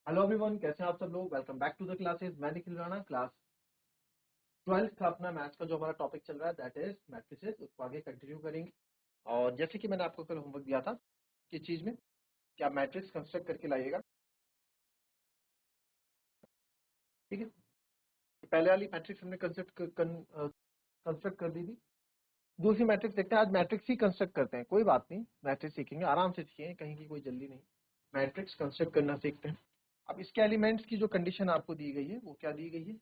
Hello everyone, कैसे हैं आप सब लोग। Welcome back to the classes. मैं निखिल राणा। क्लास 12th का अपना मैथ्स का जो हमारा टॉपिक चल रहा है दैट इज मैट्रिसेस, उसको आगे कंटिन्यू करेंगे। और जैसे कि मैंने आपको कल होमवर्क दिया था किस चीज में कि आप मैट्रिक्स कंस्ट्रक्ट करके लाइएगा, ठीक है। पहले वाली मैट्रिक्स हमने कंस्ट्रक्ट कर दी थी। दूसरी मैट्रिक्स देखते हैं। आज मैट्रिक्स ही कंस्ट्रक्ट करते हैं, कोई बात नहीं, मैट्रिक्स सीखेंगे, आराम से सीखेंगे, कहीं की कोई जल्दी नहीं। मैट्रिक्स कंस्ट्रक्ट करना सीखते हैं। अब इसके एलिमेंट्स की जो कंडीशन आपको दी गई है वो क्या दी गई है।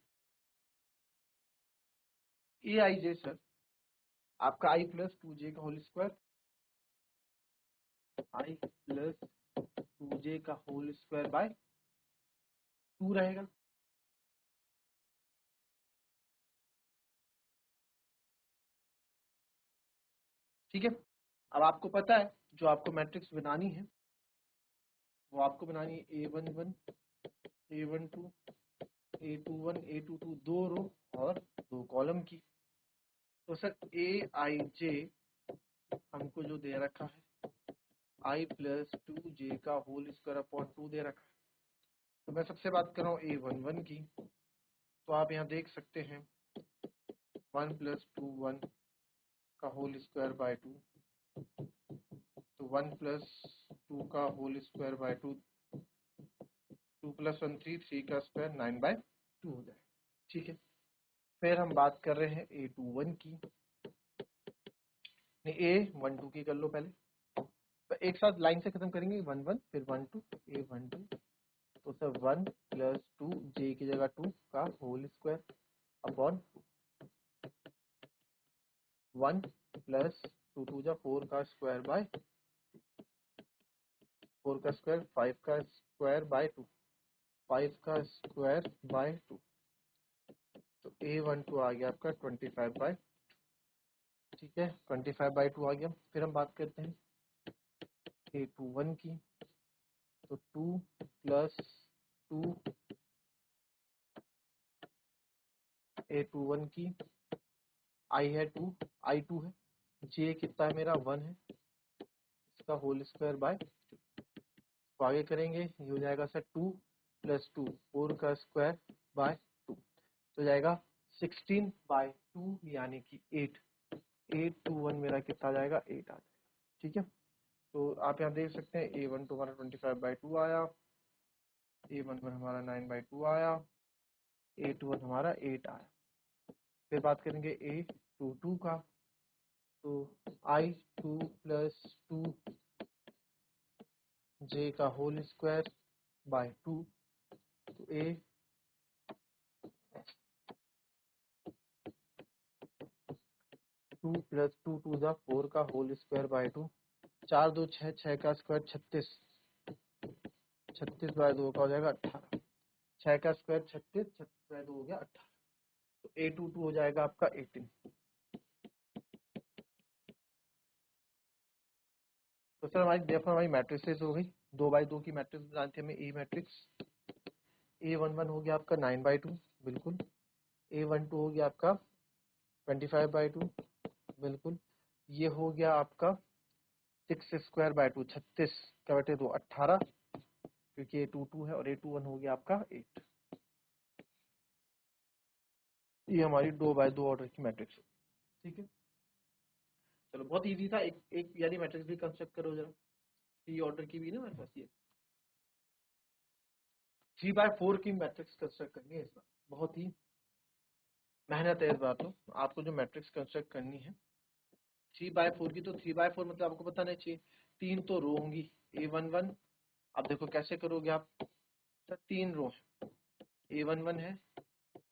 ए आई जे सर, आपका i प्लस 2j का whole square, i plus 2j का होल स्क्वायर बाय 2 रहेगा। ठीक है। अब आपको पता है जो आपको मैट्रिक्स बनानी है वो आपको बनानी है A11, A12, A21, A22, 2 रो और 2 कॉलम की। तो सर ए आई जे हमको जो दे रखा है i प्लस 2j का होल स्क्वायर अपॉन 2 दे रखा है। तो मैं सबसे बात कर रहा हूँ A11 की, तो आप यहाँ देख सकते हैं 1 प्लस 2 1 का होल स्क्वायर बाय 2, तो 1 प्लस 2 का होल स्क्वायर बाय 2, 2 प्लस 1 3, 3 का स्क्वायर 9 बाय 2 हो जाए। ठीक है। फिर हम बात कर रहे हैं A21 की, नहीं A12 की कर लो पहले, तो एक साथ लाइन से खत्म करेंगे 1 1 फिर 1 2 A12, तो सर 1 प्लस 2 j की जगह 2 का होल स्क्वायर अपॉन 1 प्लस 2 2 जा 4 का स्क्वायर बाय 4 का स्क्वायर 5 का स्क्वायर बाय 2, 5 का स्क्वायर बाय 2, तो A12 आ गया आपका 25 बाय, ठीक है, 25 बाय 2 आ गया। फिर हम बात करते हैं A21 की, तो 2 प्लस 2 A21 की, I है 2, I2 है, J कितना है मेरा 1 है, इसका होल स्क्वायर बाय 2। तो आगे करेंगे, ये हो जाएगा सर 2 प्लस 2 4 का स्क्वायर बाय 2, तो जाएगा 16 बाय 2 यानी कि 8। 821 मेरा कितना आ जाएगा 8 आ जाएगा। ठीक है। तो आप यहाँ देख सकते हैं A12 हमारा 25 बाय 2 आया, A11 हमारा 9 बाय 2 आया, A21 हमारा 8 आया। फिर बात करेंगे A22 का, तो I2 प्लस 2 j का होल स्क्वायर बाय 2, तो A 2 प्लस 2 2 जा 4 का होल स्क्वायर बाय 2, 4 2 6, 6 का स्क्वायर 36, 36 बाय 2 का हो जाएगा 18, 6 का स्क्वायर 36, 36 बाय 2 हो गया 18, तो A22 हो जाएगा आपका 18। तो सर हमारी मैट्रिसेस हो गई, 2 बाई 2 की मैट्रिक्स जानते हैं हमें ए मैट्रिक्स। A11 हो गया आपका 9 बाई 2, बिल्कुल। A12 हो गया आपका 25 बाई 2, बिल्कुल। ये हो गया आपका 6 स्क्वायर बाय 2, 36 का बटे 2 18, क्योंकि A22 है, और A21 हो गया आपका 8। ये हमारी 2 बाय 2 ऑर्डर की मैट्रिक्स। ठीक है, चलो बहुत इजी था। एक एक यानी मैट्रिक्स भी कंस्ट्रक्ट करो जरा, 3 ऑर्डर की भी ना मेरे पास, ये 3 बाय 4 की मैट्रिक्स कंस्ट्रक्ट करनी है इस बार। बहुत ही मेहनत है इस बार। तो आपको जो मैट्रिक्स कंस्ट्रक्ट करनी है 3 बाय 4 की, तो 3 बाय 4 मतलब आपको पता नहीं चाहिए 3 तो रो होंगी A11। अब देखो कैसे करोगे आप, सर 3 रो है, A11 है,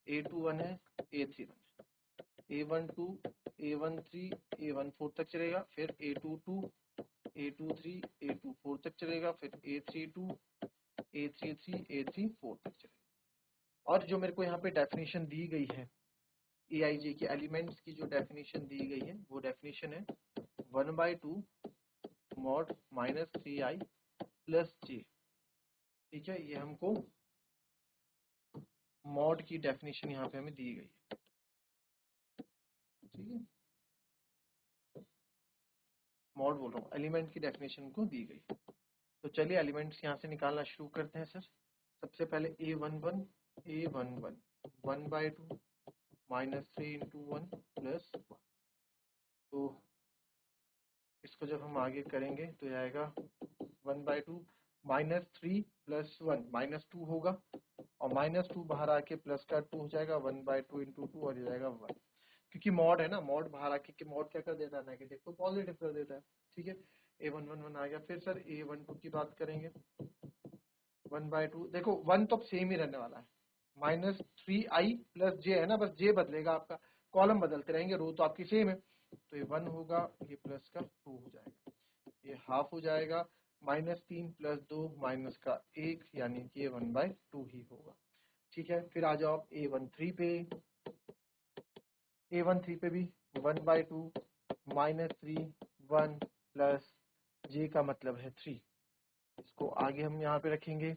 A21 है, A31 है, A12 A13 A14 तक चलेगा, फिर A22 A23 A24 तक चलेगा, फिर A32 A33 A34 तक चलेगा। और जो मेरे को यहाँ पे डेफिनेशन दी गई है AIJ के एलिमेंट्स की, जो डेफिनेशन दी गई है वो डेफिनेशन है 1/2 मॉड -3i प्लस j। ठीक है, ये हमको मॉड की डेफिनेशन यहाँ पे हमें दी गई है। ठीक है, मॉड बोल रहा हूँ, एलिमेंट की डेफिनेशन को दी गई। तो चलिए एलिमेंट्स यहाँ से निकालना शुरू करते हैं सर। सबसे पहले a11 1/2 -3 × 1 + 1। तो इसको जब हम आगे करेंगे तो ये आएगा 1/2 -3 + 1 -2 होगा, और -2 बाहर आके प्लस का 2 हो जाएगा, 1/2 × 2 और ये जाएगा 1। क्योंकि मॉड है ना, मॉड बाहर आके के मॉड क्या कर देता है, नेगेटिव को पॉजिटिव कर देता है। ठीक है, a11 आ गया। फिर सर a12 की बात करेंगे, 1/2 देखो 1 तो सेम ही रहने वाला है, -3i + j है ना, बस j बदलेगा, आपका कॉलम बदलते रहेंगे, रो तो आपकी सेम है। तो ये 1 होगा, ये प्लस का 2 हो जाएगा, ये हाफ हो जाएगा, -3 + 2 -1 यानी कि ये 1/2 ही होगा। ठीक है, फिर आ जाओ a13 पे। a13 पे भी 1/2 -3 1 + j का मतलब है 3। इसको आगे हम यहाँ पे रखेंगे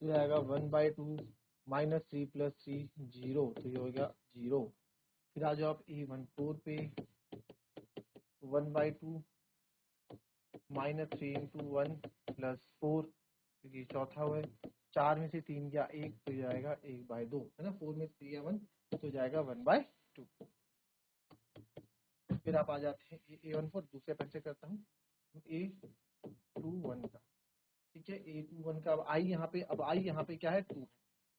तो आएगा 1/2 -3 + 3 0, तो ये हो गया 0। फिर आ जाओ आप a14 पे, 1/2 -3 × 1 + 4, क्योंकि चौथा हुआ है, 4 में से 3 गया 1, तो जाएगा 1/2 है ना, 4 में 3 या 1 तो जाएगा 1/2। फिर आप आ जाते हैं a14, दूसरे पेन से करता हूँ, a21 का। ठीक है, a21 का अब i यहाँ पे, अब i यहाँ पे क्या है 2 है,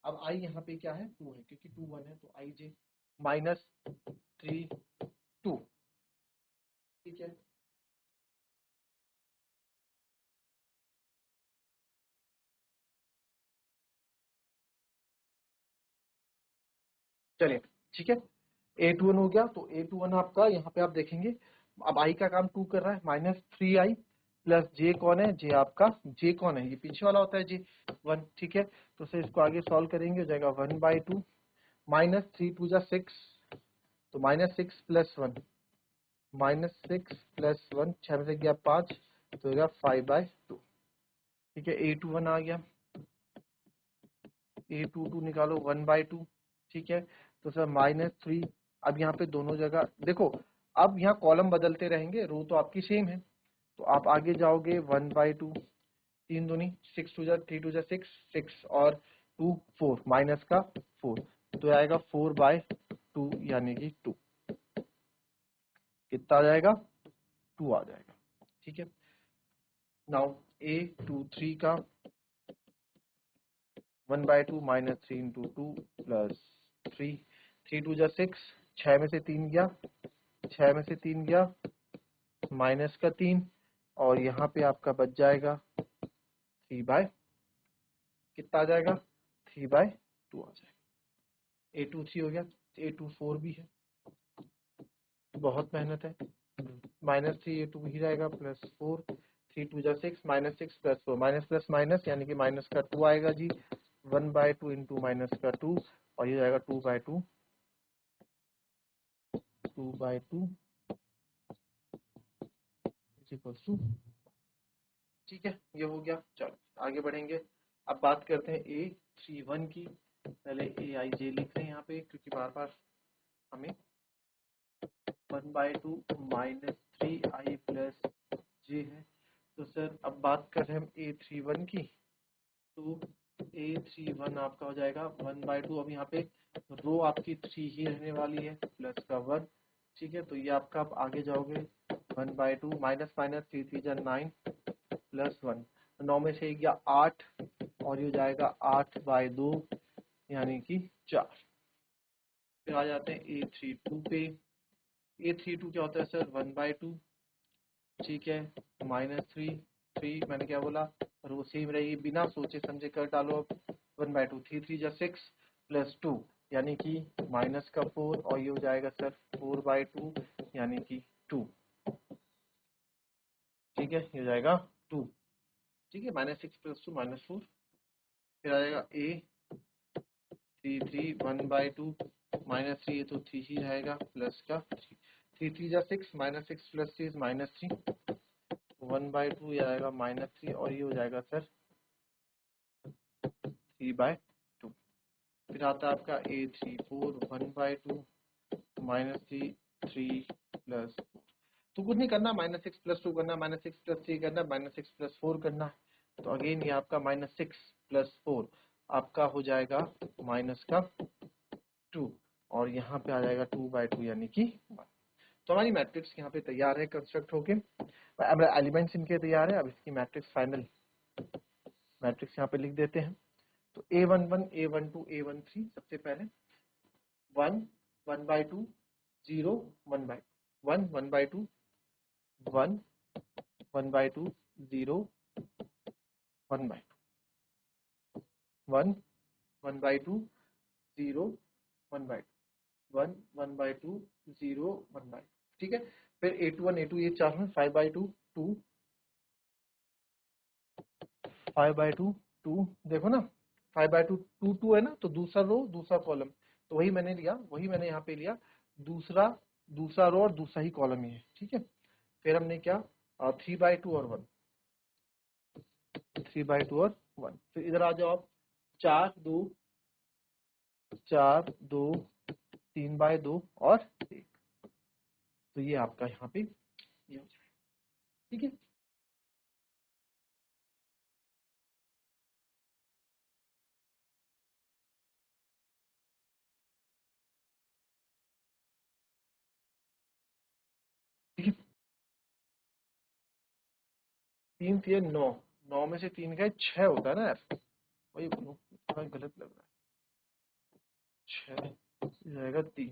अब i यहाँ पे क्या है 2 है, क्योंकि 2 1 है तो ij -3 2। ठीक है, चलिए ठीक है, a21 हो गया। तो a21 आपका यहाँ पे आप देखेंगे, अब i का काम 2 कर रहा है, -3i + j कौन है, j आपका, j कौन है, ये पीछे वाला होता है j 1। ठीक है, तो सर इसको आगे सॉल्व करेंगे, हो जाएगा 1/2 -3 2 जा 6, तो -6 + 1 -6 + 1, 6 में से गया 5, तो हो गया 5/2। ठीक है, a21 आ गया, a22 निकालो 1/2। ठीक है, तो सर -3, अब यहाँ पे दोनों जगह देखो, अब यहाँ कॉलम बदलते रहेंगे, रो तो आपकी सेम है, तो आप आगे जाओगे 1/2, 3 दूनी 6 2 जा 3 2 जा 6 6 और 2 4 माइनस का 4, तो आएगा 4/2 यानी कि 2। कितना आ जाएगा, 2 आ जाएगा। ठीक है, नाउ a23 का 1/2 -3 × 2 + 3, 3 2 जा 6, 6 में से 3 गया, 6 में से 3 गया, माइनस का 3, और यहाँ पे आपका बच जाएगा 3/, कितना आ जाएगा 3/2 आ जाएगा। a23 हो गया, a24 भी है, बहुत मेहनत है, -3 a2 ही रहेगा, +4, 3 2 जा 6, -6 + 4, माइनस प्लस माइनस यानी कि माइनस का 2 आएगा जी, 1/2 × -2, और ये जाएगा 2/2 2/2 ठीक है, ये हो गया। चलो आगे बढ़ेंगे, अब बात करते हैं a31 की। पहले aij लिख रहे हैं यहाँ पे, क्योंकि बार बार हमें 1/2 -3i + j है। तो सर अब बात कर रहे हैं हम a31 की, तो a31 आपका हो जाएगा 1/2, अब यहाँ पे रो आपकी 3 ही रहने वाली है, प्लस का 1। ठीक है, तो ये आपका आप आगे जाओगे 1/2 माइनस माइनस 3 3 जा 9 + 1, 9 में से गया 8, और ये जाएगा 8/2 यानी कि 4। फिर आ जाते हैं a32 पे, a32 क्या होता है सर 1/2। ठीक है, -3 3 मैंने क्या बोला, रो सेम रहेगी, बिना सोचे समझे कर डालो। अब 1/2 3 3 जा 6 + 2 यानी कि -4, और ये हो जाएगा सर 4/2 यानी कि 2। ठीक है, ये हो जाएगा 2। ठीक है, -6 + 2 -4। फिर आ जाएगा a33 1/2 -3, ये तो 3 ही रहेगा, प्लस का 3 3 3 जा 6, -6 + 3 -3, 1/2 ये आएगा -3, और ये हो जाएगा सर 3/2। फिर आता है आपका a34 1/2 -3 3 + 4, तो कुछ नहीं करना, -6 + 2 करना, -6 + 3 करना, -6 + 4 करना। तो अगेन ये आपका -6 प्लस 4 आपका हो जाएगा माइनस का 2 और यहाँ पे आ जाएगा 2/2 यानी कि 1। तो हमारी मैट्रिक्स यहाँ पे तैयार है कंस्ट्रक्ट होके, अब एलिमेंट्स इनके तैयार है। अब इसकी मैट्रिक्स फाइनल मैट्रिक्स यहाँ पे लिख देते हैं। तो A11 A12 A13 सबसे पहले 1 1/2 0 1/1 1/2 1 1/2 0 1/2 1 1/2 0 1/2 1 1/2 0 1/2। ठीक है, फिर A21 A2 ये चार में 5/2 2 5/2 2 देखो ना 5/2 2 2 है ना, तो दूसरा रो दूसरा कॉलम, तो वही मैंने लिया, वही मैंने यहाँ पे लिया, दूसरा रो और दूसरा ही कॉलम ही है। ठीक है, फिर हमने क्या 3/2 और 1 3/2 और 1। फिर इधर आ जाओ आप 4 2 4 2 3/2 और 1। तो ये आपका यहाँ पे ये हो जाएगा। ठीक है, ठीक है, 3 3 9 9 में से 3 का 6 होता है ना यार, वही बोलो थोड़ा गलत लग रहा है, 6 जाएगा 3,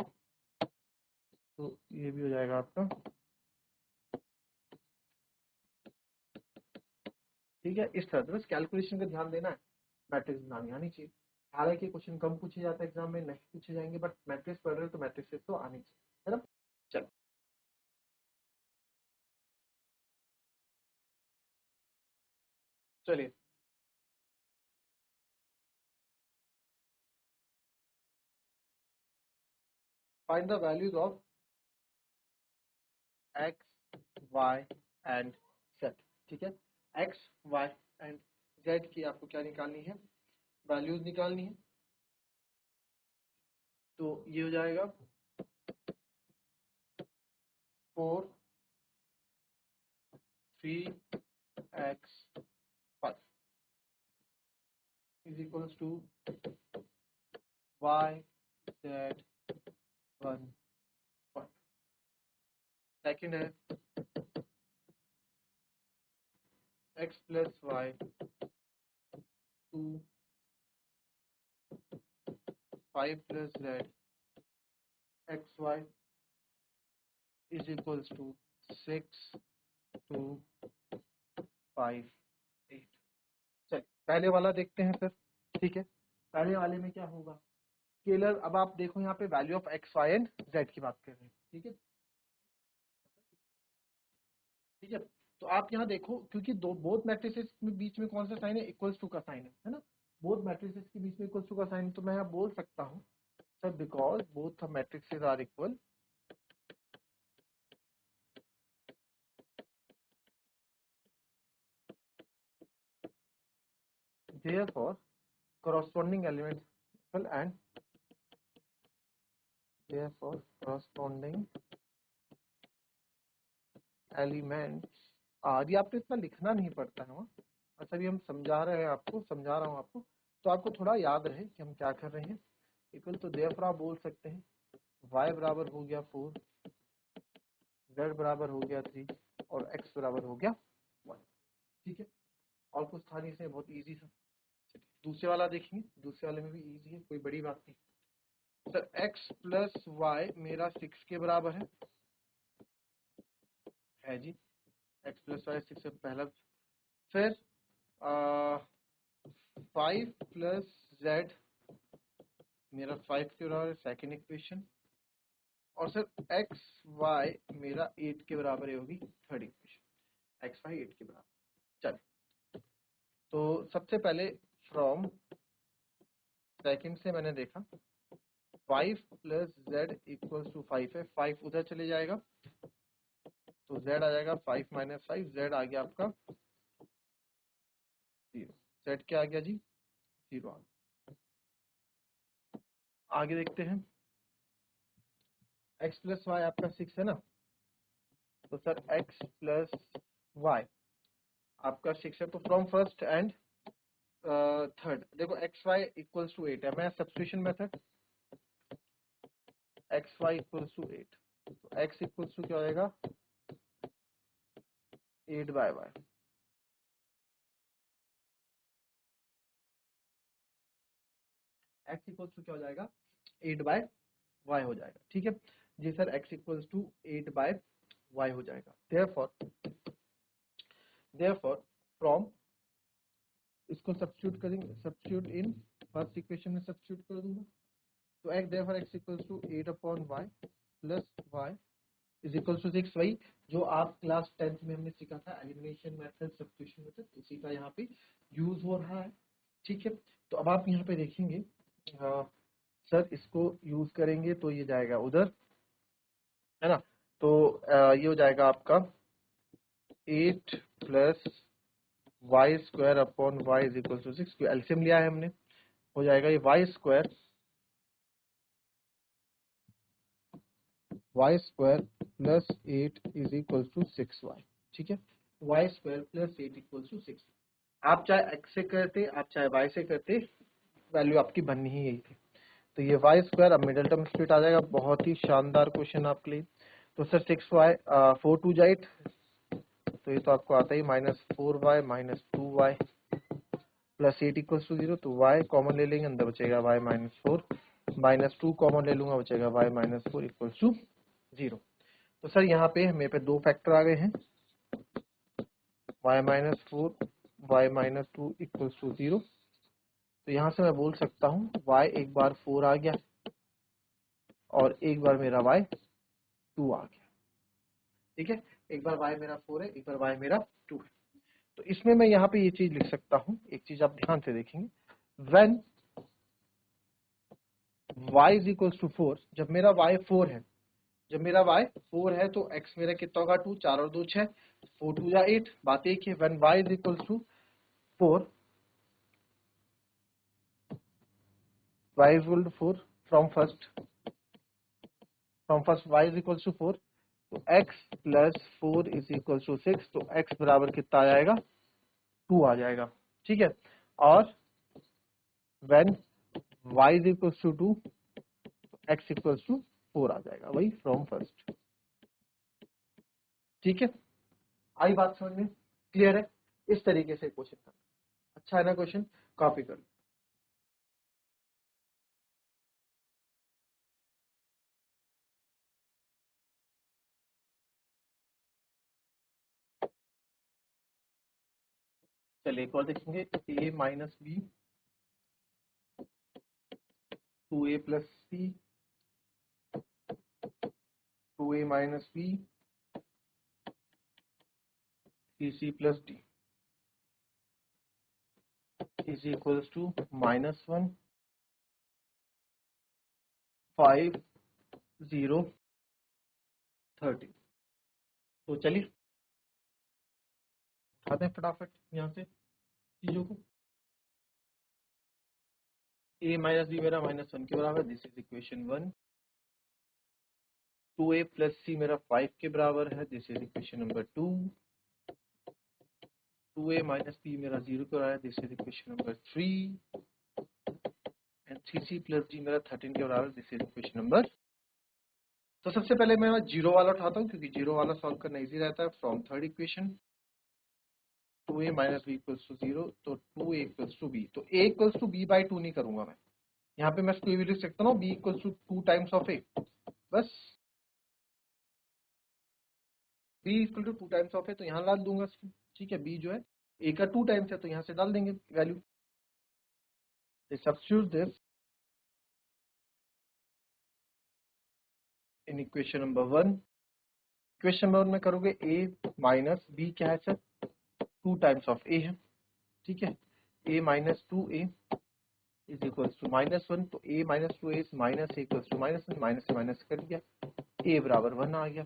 तो ये भी हो जाएगा आपका। ठीक है, इस तरह से बस कैलकुलेशन का ध्यान देना है, मैट्रिक्स बनानी आनी चाहिए। हालांकि क्वेश्चन कम पूछे जाते हैं एग्जाम में, नहीं पूछे जाएंगे, बट मैट्रिक्स पढ़ रहे हो तो मैट्रिक्स तो आनी चाहिए, है ना। चलो चलिए, find the values of X Y and Z. ठीक है, एक्स वाई एंड जेड की आपको क्या निकालनी है, वैल्यूज निकालनी है। तो ये हो जाएगा 4 3x5 is equals to y z 1 1। Second है x plus y 2 5 plus z xy is equals to 6 2 5 8। चलिए पहले वाला देखते हैं सर। ठीक है, पहले वाले में क्या होगा, स्केलर, अब आप देखो यहाँ पे value of X Y and Z की बात कर रहे हैं। ठीक है, ठीक है, तो आप यहाँ देखो, क्योंकि दो बोथ मैट्रिसेस के बीच में कौन सा साइन है, इक्वल्स टू का साइन है ना, बोथ मैट्रिसेस के बीच में इक्वल्स टू का साइन, तो मैं यहाँ बोल सकता हूँ sir because both matrices are equal, therefore corresponding elements equal and therefore corresponding elements ये आपको इतना लिखना नहीं पड़ता है वहाँ, बस अभी हम समझा रहे हैं आपको, समझा रहा हूँ आपको, तो आपको थोड़ा याद रहे कि हम क्या कर रहे हैं। इक्वल तो therefore आप बोल सकते हैं y बराबर हो गया 4, z बराबर हो गया 3 और x बराबर हो गया 1। ठीक है, और कुछ था नहीं, इसमें बहुत इजी था। दूसरे वाला देखेंगे, दूसरे वाले में भी इजी है, कोई बड़ी बात नहीं। सर x प्लस वाई मेरा 6 के बराबर है जी, x प्लस वाई 6 से पहला। फिर 5 प्लस जेड मेरा 5 के बराबर है, सेकेंड इक्वेशन। और सर एक्स वाई मेरा 8 के बराबर होगी, थर्ड इक्वेशन, एक्स वाई 8 के बराबर। चलिए, तो सबसे पहले फ्रॉम सेकंड से मैंने देखा 5 प्लस जेड इक्वल्स टू 5 है, 5 उधर चले जाएगा तो z आ जाएगा 5 माइनस 5, z आ गया आपका 0, z क्या आ गया जी 0 आ गया। आगे देखते हैं, x प्लस वाई आपका 6 है ना, तो सर x प्लस वाई आपका 6 है, तो फ्रॉम फर्स्ट एंड थर्ड देखो एक्स वाई इक्वल्स टू 8 है, मैं substitution method X Y equals to 8, तो एक्स इक्वल्स टू क्या हो जाएगा 8 by Y, X equals to क्या हो जाएगा 8 बाय वाई हो जाएगा। ठीक है जी sir, x equals to 8 by y हो जाएगा। देयरफॉर फ्रॉम, इसको सब्स्टिट्यूट करेंगे, सब्स्टिट्यूट इन फर्स्ट इक्वेशन में सब्स्टिट्यूट कर दूंगा, तो x therefore x equals to 8 upon y plus y is equals to 6 y, जो आप क्लास 10th में हमने सीखा था एलिमिनेशन मेथड, सब्स्टिट्यूशन मेथड, इसी का यहाँ पे यूज हो रहा है। ठीक है, तो अब आप यहाँ पे देखेंगे सर इसको यूज करेंगे तो ये जाएगा उधर, है ना, तो ये हो जाएगा आपका 8 plus Y square upon Y is equal to 6, LCM लिया है हमने, हो जाएगा ये Y square plus 8 is equal to 6y। ठीक है, Y square plus 8 equal to 6, आप चाहे x से करते आप चाहे y से करते, वैल्यू आपकी बननी ही यही थी। तो ये वाई स्क्वायर, अब मिडिल टर्म स्प्लिट आ जाएगा, बहुत ही शानदार क्वेश्चन आपके लिए। तो सर 6y 4 2 8, तो ये तो आपको आता ही -4y -2y plus 8 equal to 0, तो y कॉमन ले लेंगे, अंदर बचेगा y -4, -2 कॉमन ले लूंगा, बचेगा y -4 इक्वल टू 0। तो सर यहाँ पे मेरे पे दो फैक्टर आ गए हैं, y -4 y -2 इक्वल टू 0, तो यहाँ से मैं बोल सकता हूँ y एक बार 4 आ गया और एक बार मेरा y 2 आ गया। ठीक है, एक बार y मेरा 4 है, एक बार y मेरा 2 है। तो इसमें मैं यहाँ पे ये चीज लिख सकता हूँ, एक चीज आप ध्यान से देखेंगे, when y is equal to 4, जब मेरा y 4 है, तो x मेरा कितना होगा 2, 4 और 2 6, 4 2 या 8, बात एक है। when y is equal to 4, y is equal to 4 from first y is equal to 4, तो x plus 4 is equal to 6, तो x बराबर कितना आ जाएगा 2 आ जाएगा। ठीक है, और when y is equal to 2, तो x इक्वल टू 4 आ जाएगा, वही फ्रॉम फर्स्ट। ठीक है, आई बात समझ में, क्लियर है? इस तरीके से क्वेश्चन करना, अच्छा है ना क्वेश्चन, कॉपी कर लो। चलिए एक और देखेंगे, a minus B 2a plus C 2a minus B 3c plus D is equals to -1 5 0 30। तो चलिए उठाते हैं फटाफट यहाँ से चीजों को। a माइनस बी मेरा -1 के बराबर, this is equation 1। 2a plus C मेरा 5 के बराबर है, this is equation number 2। 2a minus B मेरा 0 के बराबर है, this is equation number 3। And 3c plus D मेरा 13 के बराबर, दिस इज इक्वेशन नंबर। तो सबसे पहले मैं जीरो वाला उठाता हूँ, क्योंकि जीरो वाला सॉल्व करना इजी रहता है। From third equation 2a minus B equals to 0, तो 2a इक्वल्स टू बी, तो a equals to B by 2 नहीं करूंगा मैं, यहाँ पे मैं इसको भी लिख सकता हूँ b equals to 2 times of a, बस b equal to 2 times of a, तो यहाँ डाल दूंगा इसको। ठीक है, b जो है a का 2 टाइम्स है, तो यहाँ से डाल देंगे value, substitute this in equation number 1। Equation number 1 में करोगे a माइनस b क्या है सर 2 टाइम्स ऑफ a है। ठीक है, a minus 2a is equals to -1, तो a minus 2a minus a equals to -1, minus से माइनस कर दिया, a बराबर 1 आ गया।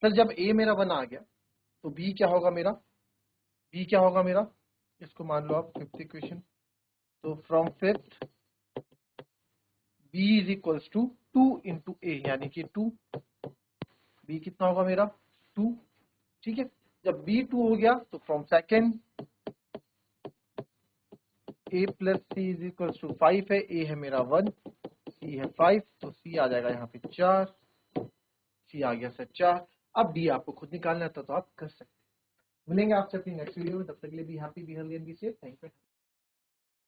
सर जब a मेरा 1 आ गया तो b क्या होगा मेरा, इसको मान लो आप फिफ्थ इक्वेशन, तो from fifth b is equals to 2 into a, यानी कि 2, b कितना होगा मेरा 2। ठीक है, जब b 2 हो गया तो from second a plus C is equal to 5 है, a है मेरा 1, c है 5, तो c आ जाएगा यहाँ पे 4, c आ गया सर 4। अब d आपको खुद निकालना था तो आप कर सकते हैं। मिलेंगे आपसे अपनी नेक्स्ट वीडियो में, तब तक के लिए be happy, be healthy and be safe. Thank you.